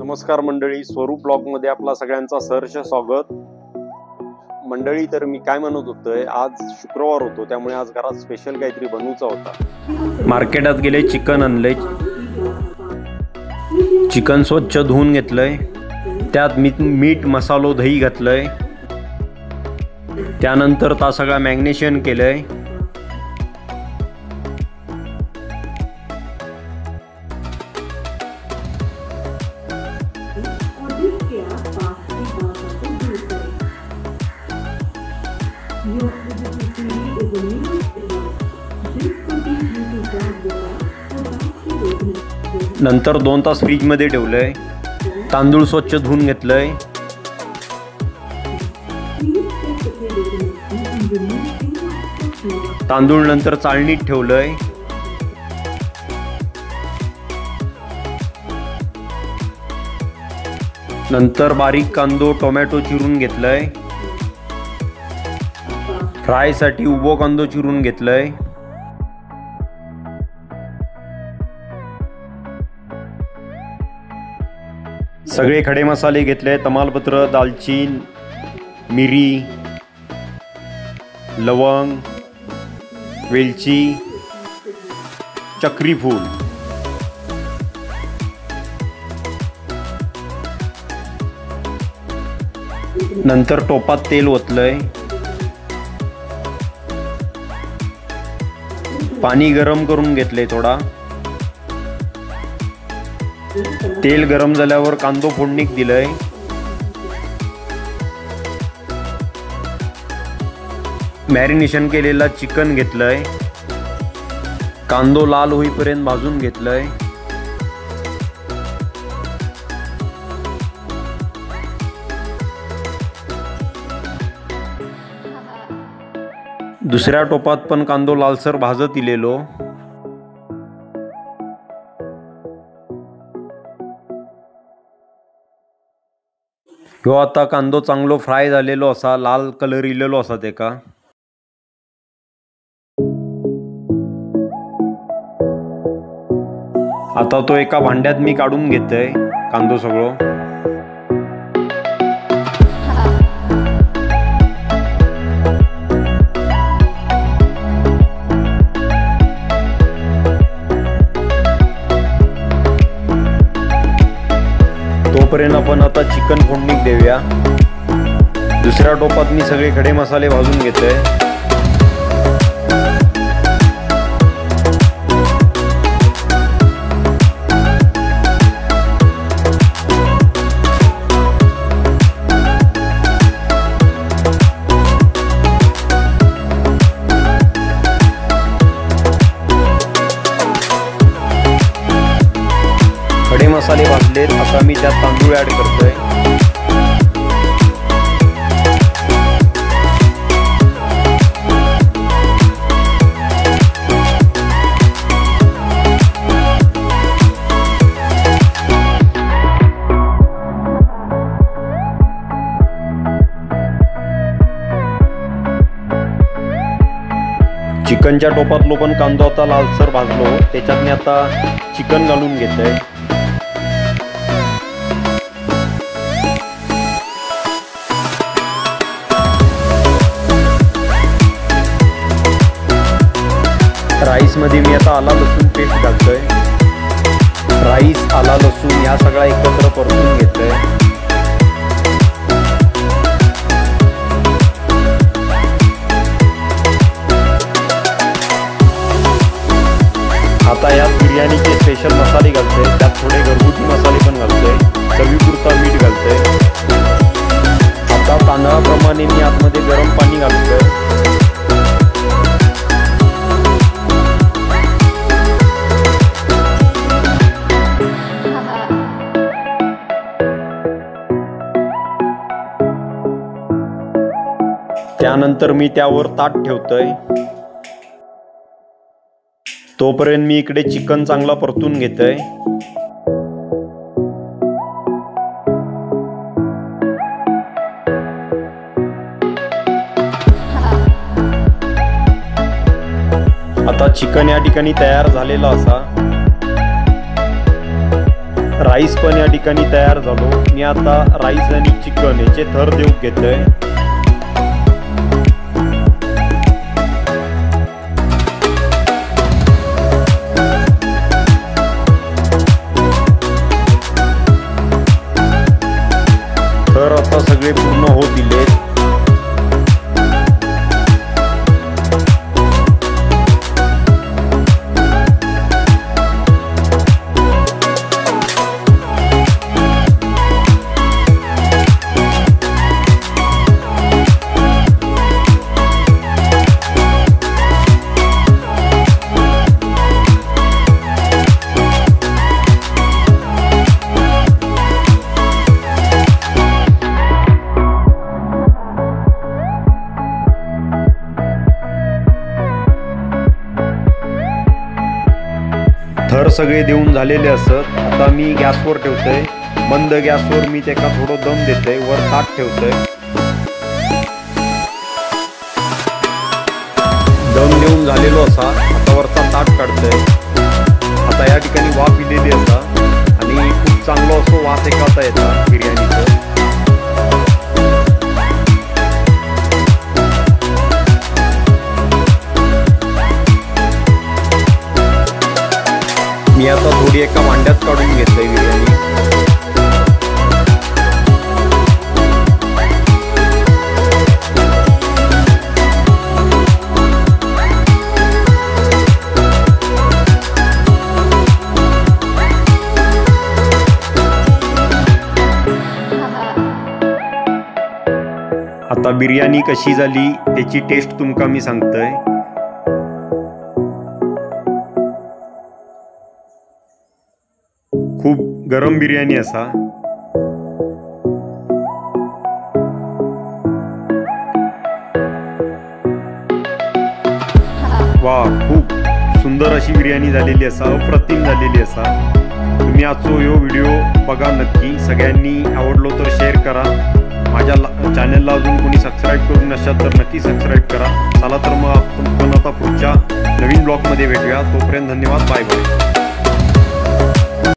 नमस्कार मंडळी, स्वरूप ब्लॉगमध्ये आपला सगळ्यांचा सहर्ष स्वागत. मंडळी, तर मी काय म्हणत होतोय, आज शुक्रवार होतो, त्यामुळे आज घरात स्पेशल काहीतरी बनवूचा होता. मार्केटात गेले, चिकन आणले. चिकन स्वच्छ धुवून घेतलंय. त्यात मीठ मसालो दही घातलंय. त्यानंतर ता सगळा मॅग्नेशन केलंय. नंतर 2 तास फ्रीज मध्ये ठेवलंय. तांदूळ स्वच्छ धुवून घेतलंय. तांदूळ नंतर चाळणीत ठेवलंय. नंतर बारीक कांदो टोमॅटो चिरून घेतलंय. फ्राय साठी उभो कांदो चिरून घेतलंय. सगळे खडे मसाले घेतले. तमालपत्र, दालचीन, मिरी, लवंग, वेलची, चक्री फूल. नंतर टोपात तेल ओतलंय. पाणी गरम करून घेतलंय थोडा. तेल गरम झाल्यावर कांदो फोडणीक दिलंय. मॅरिनेशन केलेला चिकन घेतलंय. कांदो लाल होईपर्यंत भाजून घेतलंय. दुसऱ्या टोपात पण कांदो लालसर भाजत इलेलो. ह्यो आता कांदो चांगलो फ्राय झालेलो असा, लाल कलर इलेलो असा तेका. आता तो एका भांड्यात मी काढून घेतोय कांदो सगळो. तोपर्यंत आपण आता चिकन फोडणीक देऊया. दुसऱ्या टोपात मी सगळे खडे मसाले भाजून घेतोय. खडे मसाले भाजलेत. आता मी त्यात तांदूळ ऍड करतोय. चिकनच्या टोपातलो पण कांदो आता लालसर भाजलो. त्याच्यात मी आता चिकन घालून घेतोय. राईस मध्ये मी आता आला लसूण पेस्ट घालतोय. राईस, आला लसूण या सगळा एकत्र परतून घेतोय. आता यात बिर्याणीचे स्पेशल मसाले घालतोय. त्यात थोडे घरगुती मसाले पण घालतोय. चवीपुरता मीठ घालतोय. आता तांदळाप्रमाणे मी आतमध्ये गरम पाणी घालतोय. त्यानंतर मी त्यावर ताट ठेवतोय. तोपर्यंत मी इकडे चिकन चांगला परतून घेतोय. आता चिकन या ठिकाणी तयार झालेला असा. राईस पण या ठिकाणी तयार झालो. मी आता राईस आणि चिकन याचे थर देऊन घेतोय. थर आता सगळे पूर्ण होत दिले. थर सगळे देऊन झालेले असत. आता मी गॅसवर ठेवतोय. मंद गॅसवर मी त्याला थोडं दम देतोय. वर ताट ठेवतोय. दम देऊन झालेलो असा. आता वरचा ताट काढतोय. आता या ठिकाणी वाफ दिलेली असा आणि खूप चांगलं असं वास एकाचा येतात बिर्याणीचं. मी आता थोडी एका भांड्यात काढून घेतोय बिर्याणी. आता बिर्याणी कशी झाली त्याची टेस्ट तुमका मी सांगतोय. खूप गरम बिर्याणी असा. वा, खूप सुंदर अशी बिर्याणी झालेली असा. अप्रतिम झालेली असा. तुम्ही आजचा ह्यो व्हिडिओ बघा नक्की. सगळ्यांनी आवडलो तर शेअर करा. माझ्या चॅनलला अजून कोणी सबस्क्राईब करून नसाल तर नक्की सबस्क्राईब करा. चला तर मग आपण आता पुढच्या नवीन ब्लॉगमध्ये भेटूया. तोपर्यंत धन्यवाद. Bye bye.